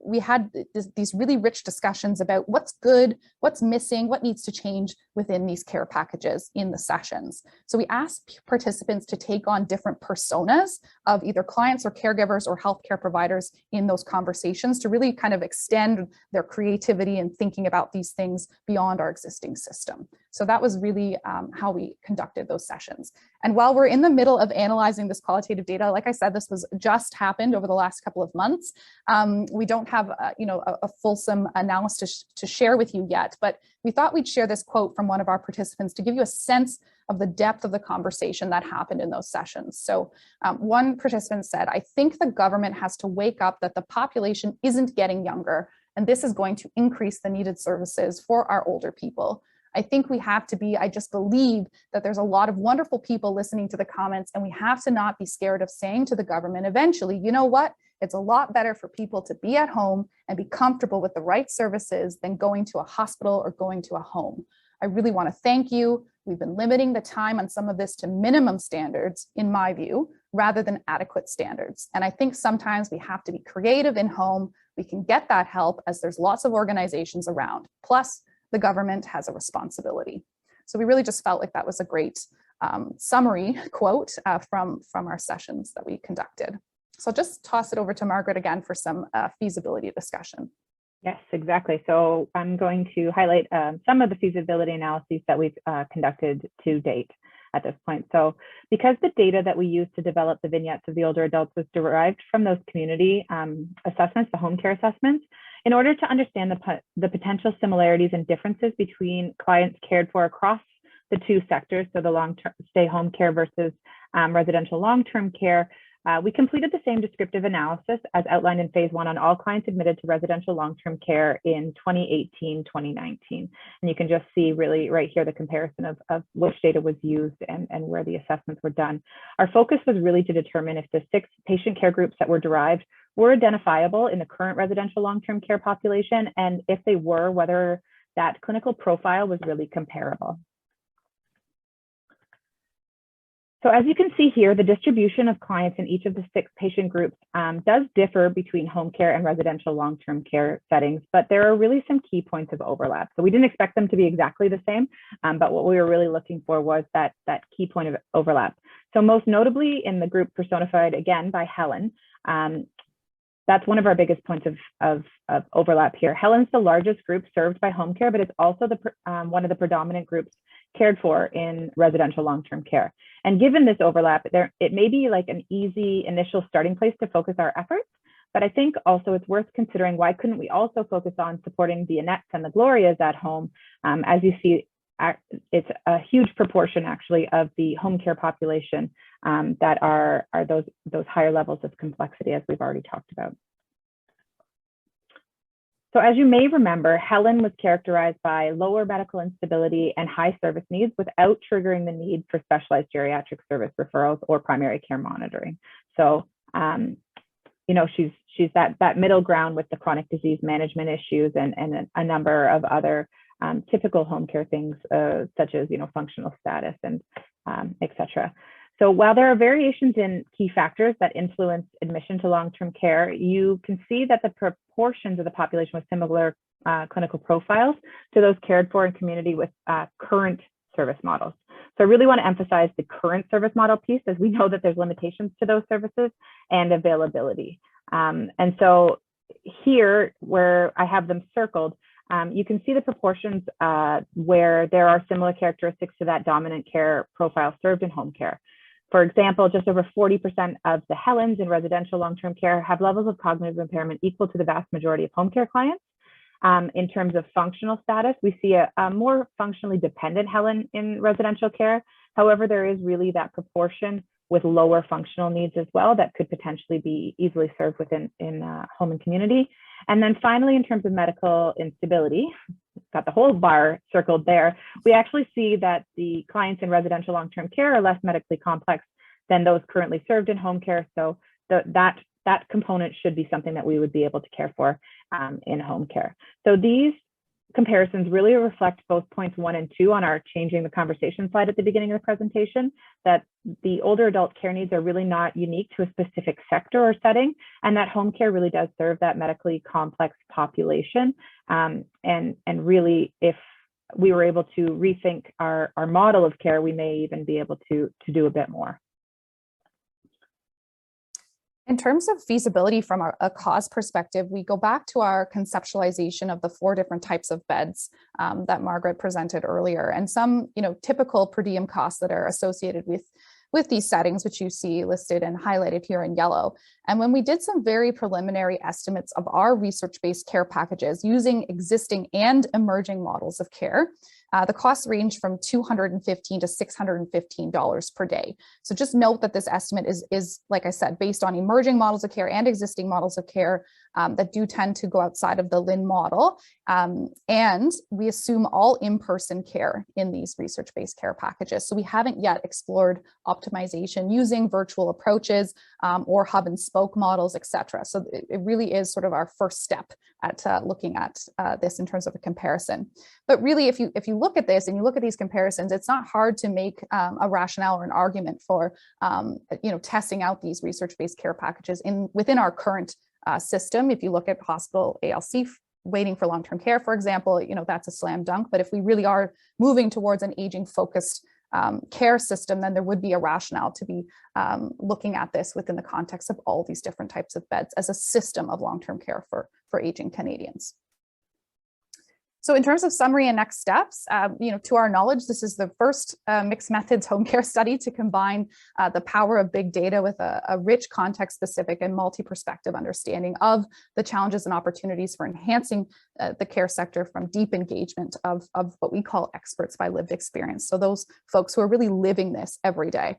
we had these really rich discussions about what's good, what's missing, what needs to change within these care packages in the sessions. So we asked participants to take on different personas of either clients or caregivers or healthcare providers in those conversations to really kind of extend their creativity and thinking about these things beyond our existing system. So that was really how we conducted those sessions. And while we're in the middle of analyzing this qualitative data, like I said, this was just happened over the last couple of months. We don't have a fulsome analysis to share with you yet, but we thought we'd share this quote from one of our participants to give you a sense of the depth of the conversation that happened in those sessions. So one participant said, "I think the government has to wake up that the population isn't getting younger, and this is going to increase the needed services for our older people. I think we have to be, I just believe that there's a lot of wonderful people listening to the comments, and we have to not be scared of saying to the government eventually, you know what? It's a lot better for people to be at home and be comfortable with the right services than going to a hospital or going to a home. I really want to thank you. We've been limiting the time on some of this to minimum standards, in my view, rather than adequate standards. And I think sometimes we have to be creative in home. We can get that help as there's lots of organizations around. Plus, the government has a responsibility." So we really just felt like that was a great summary quote from our sessions that we conducted. So I'll just toss it over to Margaret again for some feasibility discussion. Yes, exactly. So I'm going to highlight some of the feasibility analyses that we've conducted to date at this point. So because the data that we used to develop the vignettes of the older adults was derived from those community assessments, the home care assessments, in order to understand the potential similarities and differences between clients cared for across the two sectors, so the long-term stay home care versus residential long-term care, we completed the same descriptive analysis as outlined in phase 1 on all clients admitted to residential long-term care in 2018-2019. And you can just see really right here the comparison of which data was used and where the assessments were done. Our focus was really to determine if the 6 patient care groups that were derived were identifiable in the current residential long-term care population, and if they were, whether that clinical profile was really comparable. So as you can see here, the distribution of clients in each of the 6 patient groups does differ between home care and residential long-term care settings, but there are really some key points of overlap. So we didn't expect them to be exactly the same, but what we were really looking for was that key point of overlap. So most notably in the group personified again by Helen, that's one of our biggest points of overlap here. Helen's the largest group served by home care, but it's also one of the predominant groups cared for in residential long-term care. And given this overlap, it may be like an easy initial starting place to focus our efforts, but I think also it's worth considering why couldn't we also focus on supporting the Annettes and the Glorias at home. As you see, it's a huge proportion actually of the home care population that are those higher levels of complexity, as we've already talked about. So as you may remember, Helen was characterized by lower medical instability and high service needs without triggering the need for specialized geriatric service referrals or primary care monitoring. So, she's that middle ground with the chronic disease management issues and a number of other typical home care things, such as, functional status and et cetera. So while there are variations in key factors that influence admission to long-term care, you can see that the proportions of the population with similar clinical profiles to those cared for in community with current service models. So I really want to emphasize the current service model piece, as we know that there's limitations to those services and availability. And so here, where I have them circled, you can see the proportions where there are similar characteristics to that dominant care profile served in home care. For example, just over 40% of the Helens in residential long-term care have levels of cognitive impairment equal to the vast majority of home care clients. In terms of functional status, we see a more functionally dependent health in residential care. However, there is really that proportion with lower functional needs as well that could potentially be easily served within home and community. And then finally, in terms of medical instability, got the whole bar circled there, we actually see that the clients in residential long-term care are less medically complex than those currently served in home care. So that component should be something that we would be able to care for in home care. So these comparisons really reflect both points 1 and 2 on our changing the conversation slide at the beginning of the presentation, that the older adult care needs are really not unique to a specific sector or setting, and that home care really does serve that medically complex population. And really, if we were able to rethink our model of care, we may even be able to do a bit more. In terms of feasibility from a cause perspective, we go back to our conceptualization of the 4 different types of beds that Margaret presented earlier, and some, typical per diem costs that are associated with these settings, which you see listed and highlighted here in yellow. And when we did some very preliminary estimates of our research-based care packages using existing and emerging models of care, the costs range from $215 to $615 per day. So just note that this estimate is, like I said, based on emerging models of care and existing models of care that do tend to go outside of the LIN model. And we assume all in-person care in these research-based care packages. So we haven't yet explored optimization using virtual approaches or hub and spoke models, et cetera. So it really is sort of our first step at looking at this in terms of a comparison. But really, if you look at this and you look at these comparisons, it's not hard to make a rationale or an argument for testing out these research-based care packages within our current system. If you look at hospital ALC waiting for long-term care, for example, that's a slam dunk. But if we really are moving towards an aging-focused care system, then there would be a rationale to be looking at this within the context of all these different types of beds as a system of long-term care for aging Canadians. So in terms of summary and next steps, to our knowledge, this is the first mixed methods home care study to combine the power of big data with a rich context-specific and multi-perspective understanding of the challenges and opportunities for enhancing the care sector from deep engagement of what we call experts by lived experience. So those folks who are really living this every day.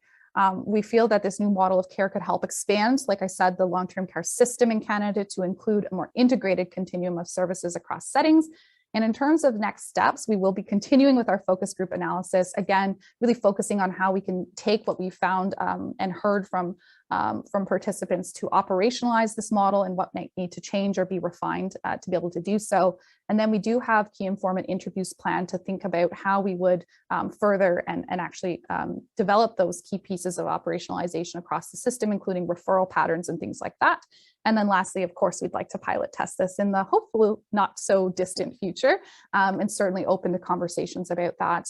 We feel that this new model of care could help expand, like I said, the long-term care system in Canada to include a more integrated continuum of services across settings. And in terms of next steps, we will be continuing with our focus group analysis, again, really focusing on how we can take what we found and heard from participants to operationalize this model and what might need to change or be refined to be able to do so. And then we do have key informant interviews planned to think about how we would further and actually develop those key pieces of operationalization across the system, including referral patterns and things like that. And then lastly, of course, we'd like to pilot test this in the hopefully not so distant future, and certainly open to conversations about that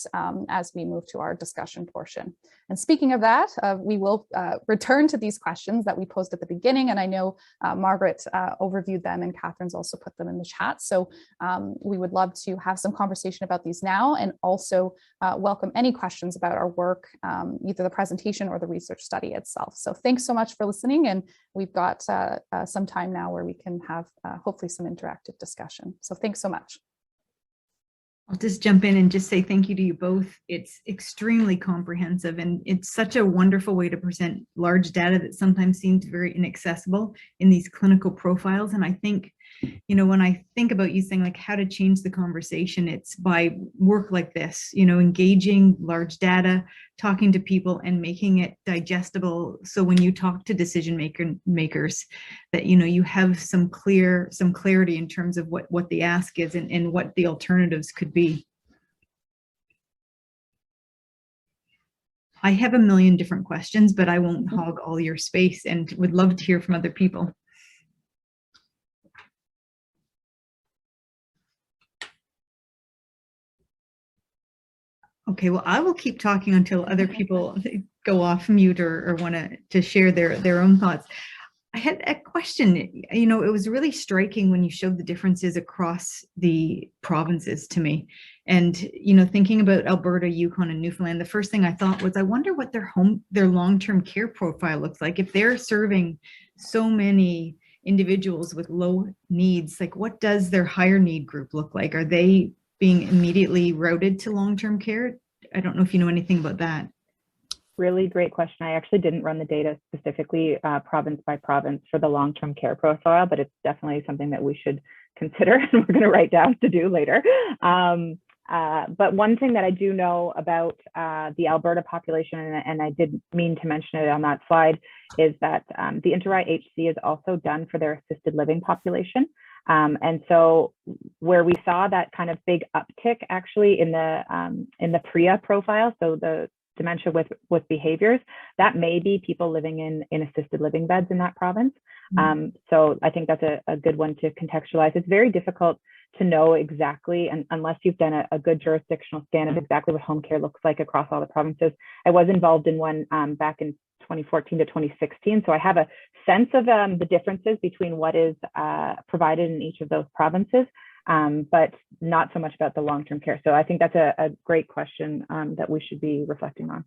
as we move to our discussion portion. And speaking of that, we will return to these questions that we posed at the beginning. And I know Margaret overviewed them and Catherine's also put them in the chat. So we would love to have some conversation about these now, and also welcome any questions about our work, either the presentation or the research study itself. So thanks so much for listening. And we've got some time now where we can have hopefully some interactive discussion. So thanks so much. I'll just jump in and just say thank you to you both. It's extremely comprehensive, and it's such a wonderful way to present large data that sometimes seems very inaccessible in these clinical profiles. And I think, when I think about you saying like how to change the conversation, it's by work like this, engaging large data, talking to people and making it digestible. So when you talk to decision makers that, you have some clarity in terms of what the ask is and what the alternatives could be. I have a million different questions, but I won't hog all your space and would love to hear from other people. Okay, well, I will keep talking until other people go off mute or want to share their own thoughts. I had a question. It was really striking when you showed the differences across the provinces to me. And, thinking about Alberta, Yukon, and Newfoundland, the first thing I thought was, I wonder what their long-term care profile looks like if they're serving so many individuals with low needs, like what does their higher need group look like? Are they being immediately routed to long-term care? I don't know if you know anything about that. Really great question. I actually didn't run the data specifically province by province for the long-term care profile, but it's definitely something that we should consider and we're going to write down to do later. But one thing that I do know about the Alberta population, and I did mean to mention it on that slide, is that the InterRI-HC is also done for their assisted living population. And so where we saw that kind of big uptick actually in the PRIA profile, so the dementia with behaviors, that may be people living in assisted living beds in that province. So I think that's a good one to contextualize. It's very difficult to know exactly, and unless you've done a good jurisdictional scan of exactly what home care looks like across all the provinces. I was involved in one back in 2014 to 2016. So I have a sense of the differences between what is provided in each of those provinces, but not so much about the long-term care. So I think that's a great question that we should be reflecting on.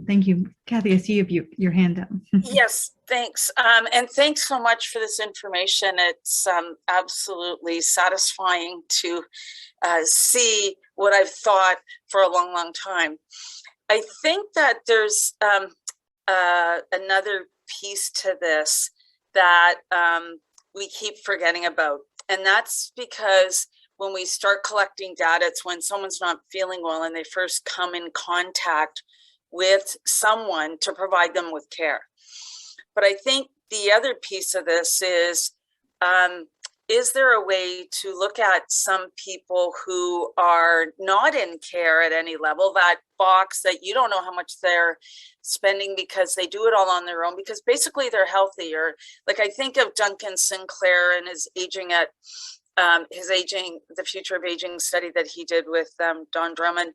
Thank you. Kathy, I see you have your hand up. Yes, thanks. And thanks so much for this information. It's absolutely satisfying to see what I've thought for a long, long time. I think that there's another piece to this that we keep forgetting about. And that's because when we start collecting data, it's when someone's not feeling well and they first come in contact with someone to provide them with care. But I think the other piece of this is there a way to look at some people who are not in care at any level, that box that you don't know how much they're spending because they do it all on their own, because basically they're healthy? Or like I think of Duncan Sinclair and his the future of aging study that he did with Don Drummond.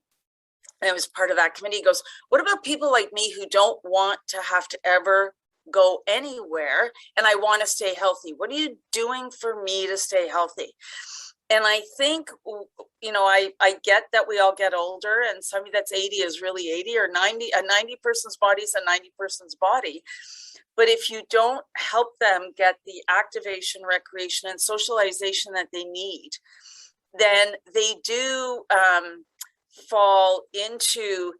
And I was part of that committee. He goes, what about people like me who don't want to have to ever go anywhere and I want to stay healthy? What are you doing for me to stay healthy? And I think, you know, I get that we all get older and somebody that's 80 is really 80, or 90, a 90 person's body is a 90 person's body. But if you don't help them get the activation, recreation, and socialization that they need, then they do fall into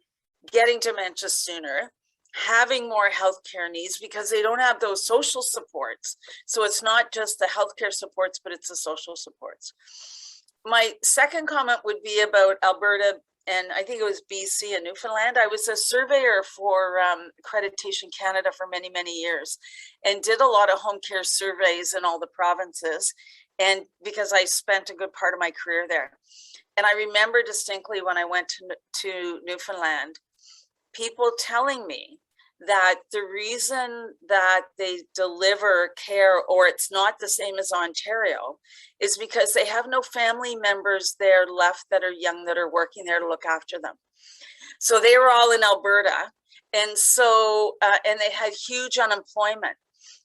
getting dementia sooner, having more healthcare needs because they don't have those social supports. So it's not just the healthcare supports, but it's the social supports. My second comment would be about Alberta, and I think it was BC and Newfoundland. I was a surveyor for Accreditation Canada for many, many years and did a lot of home care surveys in all the provinces. And because I spent a good part of my career there. And I remember distinctly when I went to Newfoundland, people telling me that the reason that they deliver care, or it's not the same as Ontario, is because they have no family members there left that are young, that are working there to look after them. So they were all in Alberta. And so, and they had huge unemployment.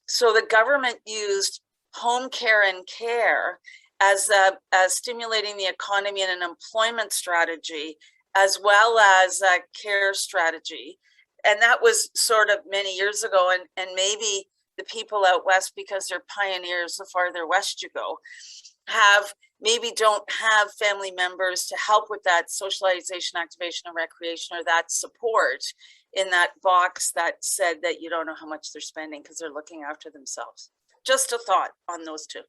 So the government used home care and care as stimulating the economy and an employment strategy, as well as a care strategy. And that was sort of many years ago. And maybe the people out west, because they're pioneers the farther west you go, don't have family members to help with that socialization, activation, and recreation, or that support in that box that said that you don't know how much they're spending because they're looking after themselves. Just a thought on those two.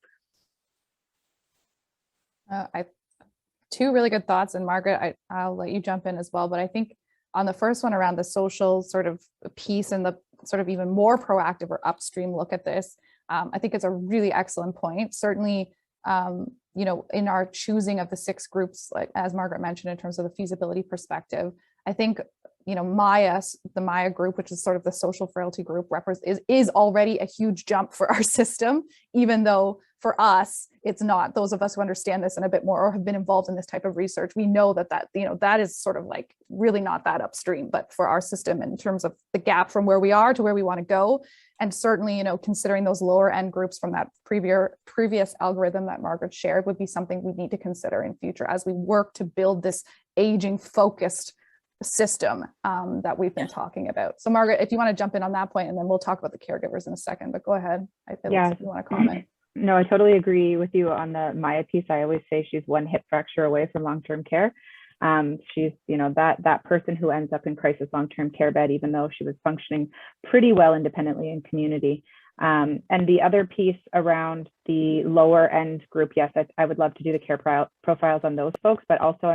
Two really good thoughts, and Margaret, I'll let you jump in as well. But I think on the first one around the social sort of piece and the sort of even more proactive or upstream look at this, I think it's a really excellent point. Certainly, you know, in our choosing of the 6 groups, like as Margaret mentioned, in terms of the feasibility perspective, I think, you know, the Maya group, which is sort of the social frailty group, is already a huge jump for our system, even though for us, it's not. Those of us who understand this and a bit more or have been involved in this type of research, we know that you know, that is sort of like really not that upstream, but for our system in terms of the gap from where we are to where we want to go. And certainly, you know, considering those lower end groups from that previous algorithm that Margaret shared would be something we need to consider in future as we work to build this aging focused system that we've been talking about. So Margaret, if you want to jump in on that point, and then we'll talk about the caregivers in a second, but go ahead. I feel like you want to comment. No, I totally agree with you on the Maya piece. I always say she's one hip fracture away from long-term care. She's, you know, that person who ends up in crisis long-term care bed, even though she was functioning pretty well independently in community. And the other piece around the lower end group, yes, I would love to do the care profiles on those folks, but also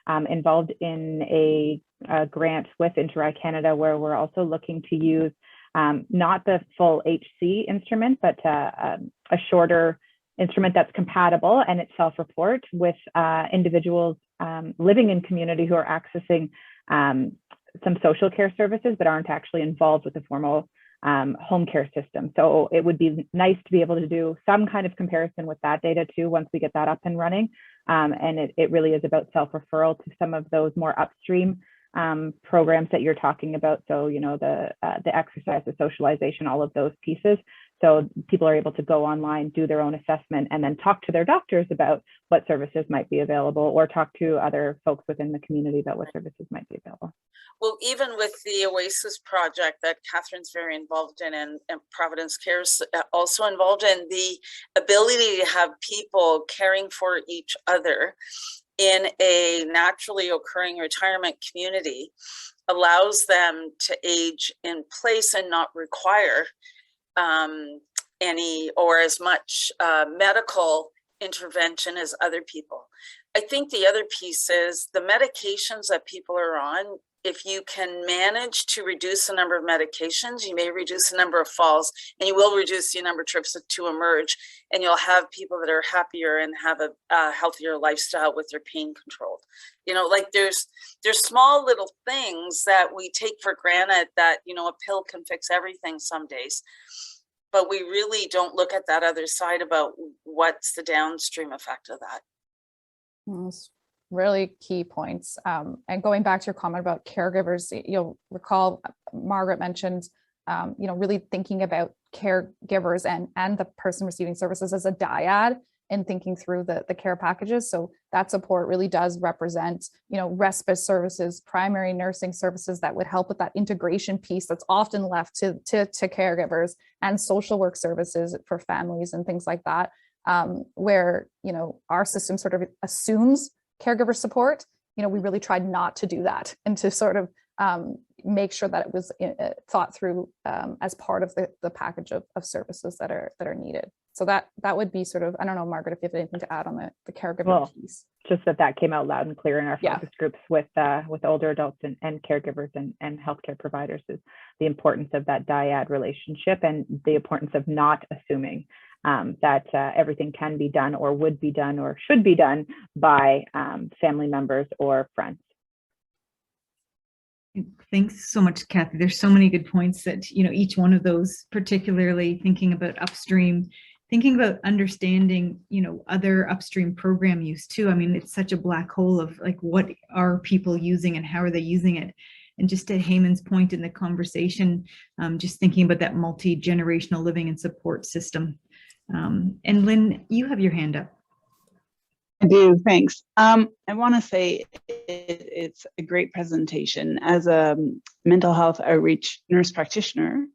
I'm involved in a grant with HSPRI Canada where we're also looking to use not the full HC instrument, but a shorter instrument that's compatible and it's self-report with individuals living in community who are accessing some social care services but aren't actually involved with the formal home care system. So it would be nice to be able to do some kind of comparison with that data too once we get that up and running. And it really is about self-referral to some of those more upstream programs that you're talking about. So, you know, the exercise, the socialization, all of those pieces. So people are able to go online, do their own assessment, and then talk to their doctors about what services might be available, or talk to other folks within the community about what services might be available. Well, even with the Oasis project that Catherine's very involved in, and Providence Care's also involved in, the ability to have people caring for each other in a naturally occurring retirement community allows them to age in place and not require any or as much medical intervention as other people. I think the other piece is the medications that people are on. If you can manage to reduce the number of medications, you may reduce the number of falls, and you will reduce the number of trips to emerge, and you'll have people that are happier and have a healthier lifestyle with their pain controlled. You know, like there's small little things that we take for granted that, you know, a pill can fix everything some days, but we really don't look at that other side about what's the downstream effect of that. Yes. Really key points. And going back to your comment about caregivers, you'll recall Margaret mentioned, you know, really thinking about caregivers and the person receiving services as a dyad and thinking through the care packages. So that support really does represent, you know, respite services, primary nursing services that would help with that integration piece that's often left to caregivers, and social work services for families and things like that, where, you know, our system sort of assumes caregiver support. You know, we really tried not to do that and to sort of make sure that it was thought through as part of the package of services that are needed. So that would be sort of, I don't know, Margaret, if you have anything to add on the caregiver piece. Just that came out loud and clear in our focus groups with older adults and caregivers and healthcare providers, is the importance of that dyad relationship and the importance of not assuming that everything can be done or would be done or should be done by family members or friends. Thanks so much, Kathy. There's so many good points that, you know, each one of those, particularly thinking about upstream, thinking about understanding, you know, other upstream program use too. I mean, it's such a black hole of like, what are people using and how are they using it? And just to Heyman's point in the conversation, just thinking about that multi-generational living and support system. And Lynn, you have your hand up. I do, thanks. I want to say it's a great presentation. As a mental health outreach nurse practitioner,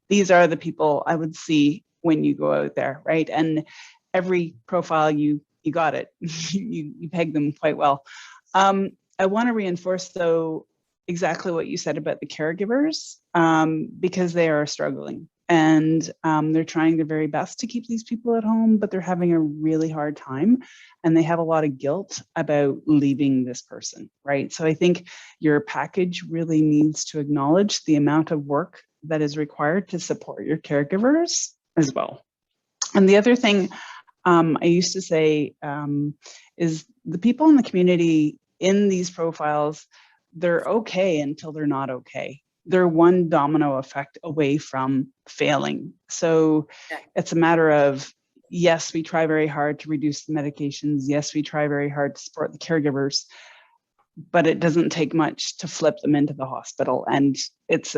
these are the people I would see when you go out there, right? And every profile, you got it. you pegged them quite well. I want to reinforce, though, exactly what you said about the caregivers, because they are struggling. And they're trying their very best to keep these people at home, but they're having a really hard time, and they have a lot of guilt about leaving this person, right? So I think your package really needs to acknowledge the amount of work that is required to support your caregivers as well. And the other thing I used to say is the people in the community in these profiles, they're okay until they're not okay. They're one domino effect away from failing. So it's a matter of, yes, we try very hard to reduce the medications. Yes, we try very hard to support the caregivers, but it doesn't take much to flip them into the hospital. And it's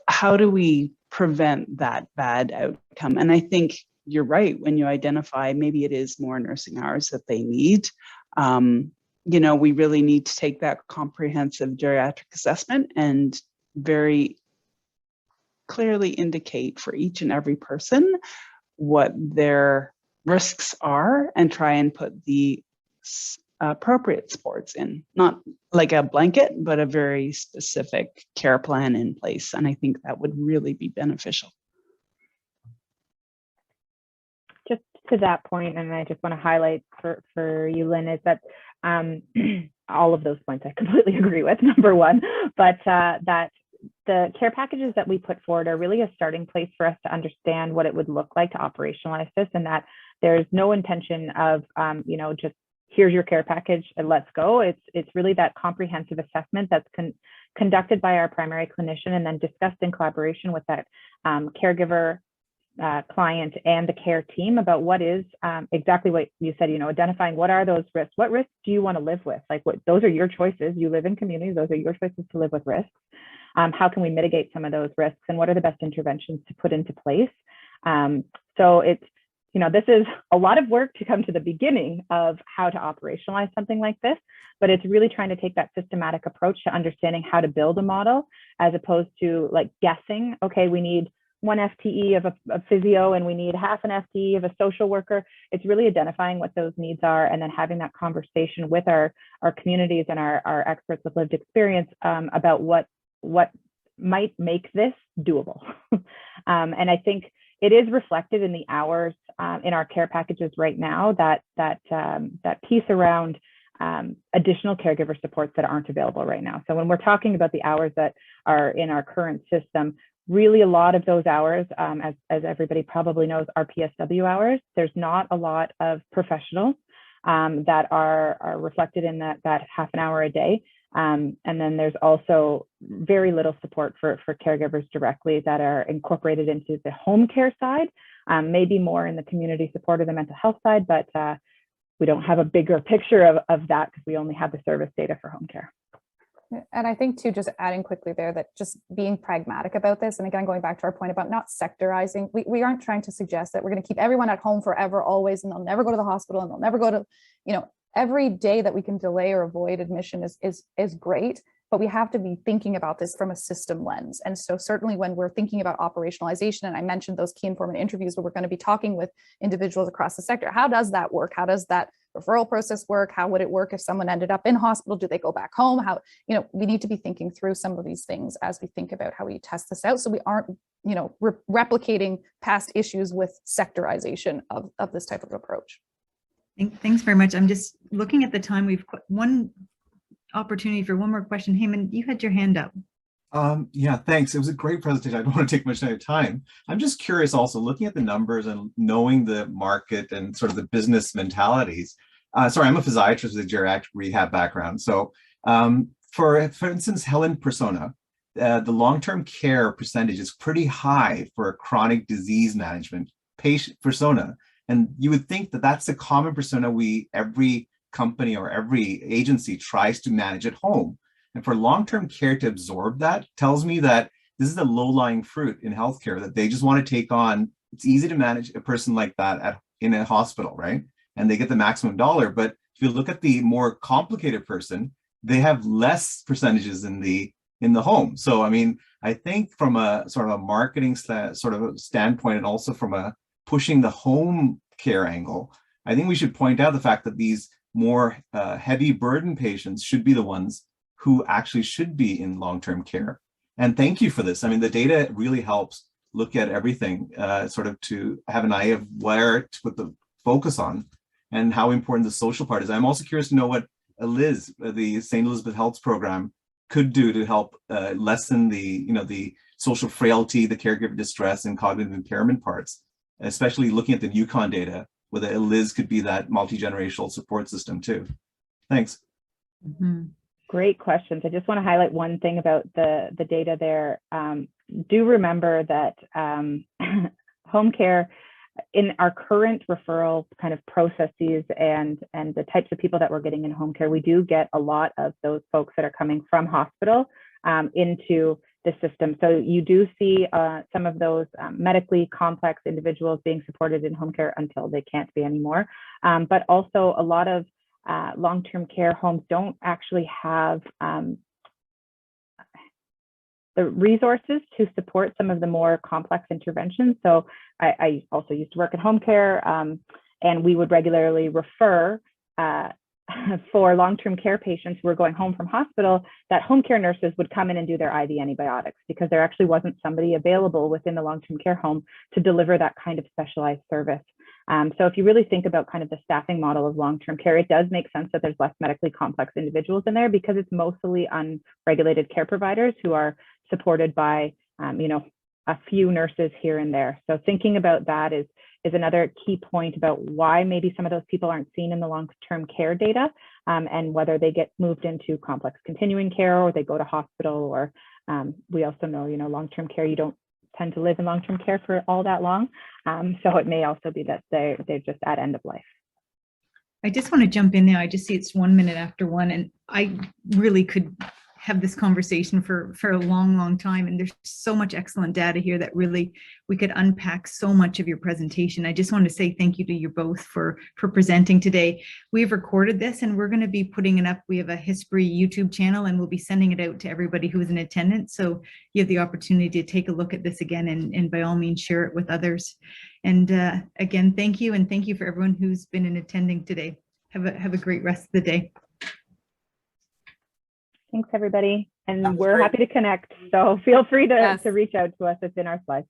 how do we prevent that bad outcome? And I think you're right when you identify maybe it is more nursing hours that they need. we really need to take that comprehensive geriatric assessment and very clearly indicate for each and every person what their risks are and try and put the appropriate supports in, not like a blanket, but a very specific care plan in place. And I think that would really be beneficial. Just to that point, and I just want to highlight for you, Lynn, is that all of those points I completely agree with, number one, but that the care packages that we put forward are really a starting place for us to understand what it would look like to operationalize this, and that there's no intention of, just here's your care package and let's go. It's really that comprehensive assessment that's conducted by our primary clinician and then discussed in collaboration with that caregiver, client, and the care team about what is exactly what you said, identifying what are those risks, what risks do you want to live with? Like, those are your choices. You live in communities, those are your choices to live with risks. How can we mitigate some of those risks, and what are the best interventions to put into place? So it's, this is a lot of work to come to the beginning of how to operationalize something like this, but it's really trying to take that systematic approach to understanding how to build a model, as opposed to like guessing, okay, we need 1 FTE of a physio and we need half an FTE of a social worker. It's really identifying what those needs are and then having that conversation with our communities and our experts with lived experience about what might make this doable. And I think it is reflected in the hours in our care packages right now, that piece around additional caregiver supports that aren't available right now. So when we're talking about the hours that are in our current system, really a lot of those hours, as everybody probably knows, are PSW hours. There's not a lot of professionals that are reflected in that half an hour a day. And then there's also very little support for caregivers directly that are incorporated into the home care side, maybe more in the community support or the mental health side, but we don't have a bigger picture of that because we only have the service data for home care. And I think too, just adding quickly there, that just being pragmatic about this, and again, going back to our point about not sectorizing, we aren't trying to suggest that we're going to keep everyone at home forever, always, and they'll never go to the hospital and they'll never go to, every day that we can delay or avoid admission is great, but we have to be thinking about this from a system lens. And so certainly when we're thinking about operationalization, and I mentioned those key informant interviews where we're going to be talking with individuals across the sector, how does that work? How does that referral process work? How would it work if someone ended up in hospital? Do they go back home? How, we need to be thinking through some of these things as we think about how we test this out, so we aren't, replicating past issues with sectorization of this type of approach. Thanks very much. I'm just looking at the time. We've got one opportunity for one more question. Heyman, you had your hand up. Yeah, thanks. It was a great presentation. I don't want to take much of your time. I'm just curious also, looking at the numbers and knowing the market and sort of the business mentalities. Sorry, I'm a physiatrist with a geriatric rehab background. So for instance, Helen persona, the long-term care percentage is pretty high for a chronic disease management patient persona. And you would think that that's a common persona every company or every agency tries to manage at home. And for long-term care to absorb that tells me that this is a low-lying fruit in healthcare that they just want to take on. It's easy to manage a person like that in a hospital, right? And they get the maximum dollar. But if you look at the more complicated person, they have less percentages in the home. So, I mean, I think from a sort of a marketing sort of a standpoint, and also from a pushing the home care angle, I think we should point out the fact that these more heavy burden patients should be the ones who actually should be in long-term care. And thank you for this. I mean, the data really helps look at everything, sort of to have an eye of where to put the focus on and how important the social part is. I'm also curious to know what Liz, the St. Elizabeth Health program, could do to help lessen the social frailty, the caregiver distress, and cognitive impairment parts, especially looking at the Yukon data, whether Liz could be that multi-generational support system too. Thanks. Mm-hmm. Great questions. I just want to highlight one thing about the data there. Do remember that home care, in our current referral kind of processes and the types of people that we're getting in home care, we do get a lot of those folks that are coming from hospital into the system. So you do see some of those medically complex individuals being supported in home care until they can't be anymore. But also a lot of long-term care homes don't actually have the resources to support some of the more complex interventions. So I also used to work in home care, and we would regularly refer for long-term care patients who were going home from hospital, that home care nurses would come in and do their IV antibiotics because there actually wasn't somebody available within the long-term care home to deliver that kind of specialized service. So if you really think about kind of the staffing model of long-term care, it does make sense that there's less medically complex individuals in there because it's mostly unregulated care providers who are supported by, a few nurses here and there. So thinking about that is another key point about why maybe some of those people aren't seen in the long-term care data, and whether they get moved into complex continuing care or they go to hospital, or we also know, long-term care, you don't tend to live in long-term care for all that long. So it may also be that they're just at end of life. I just want to jump in now. I just see it's 1 minute after 1, and I really could have this conversation for a long, long time. And there's so much excellent data here that really we could unpack so much of your presentation. I just want to say thank you to you both for presenting today. We've recorded this and we're going to be putting it up. We have a HSPRI YouTube channel and we'll be sending it out to everybody who is in attendance. So you have the opportunity to take a look at this again and by all means share it with others. And again, thank you. And thank you for everyone who's been in attending today. Have a great rest of the day. Thanks, everybody. And we're happy to connect. So feel free to reach out to us. It's in our slides.